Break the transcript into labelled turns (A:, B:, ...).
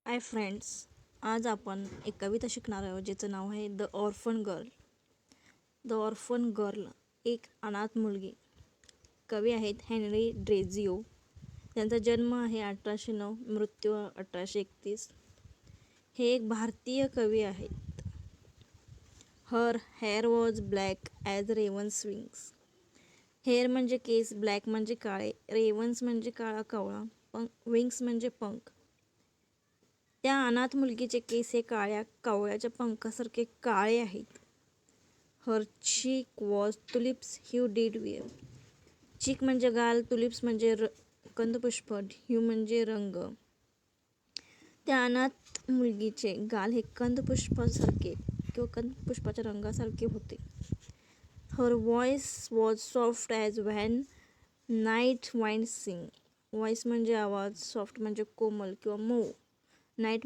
A: Hi friends, आज आपण एक कविता शिकणार आहोत ज्याचं नाव आहे the orphan girl. The orphan girl, एक अनाथ मुलगी. कवी आहेत हेनरी ड्रेझियो. त्यांचा जन्म आहे 1809, मृत्यू 1831. हे एक भारतीय कवी आहेत. Her hair was black as raven's wings. Hair म्हणजे केस, ब्लॅक म्हणजे काळे, रेवन्स म्हणजे काळा कावळा, विंग्स म्हणजे पंख. त्या अनाथ मुलगीचे केस हे काळ्या कावळ्याच्या पंखासारखे काळे आहेत. हर चीक वॉज तुलिप्स ह्यू डीड वेअर. चीक म्हणजे गाल, तुलिप्स म्हणजे कंदपुष्प, ह्यू म्हणजे रंग. त्या अनाथ मुलगीचे गाल हे कंदपुष्पासारखे किंवा कंदपुष्पाच्या रंगासारखे होते. Her voice was soft as when night wind sing. Voice म्हणजे आवाज, सॉफ्ट म्हणजे कोमल किंवा मऊ, नाईट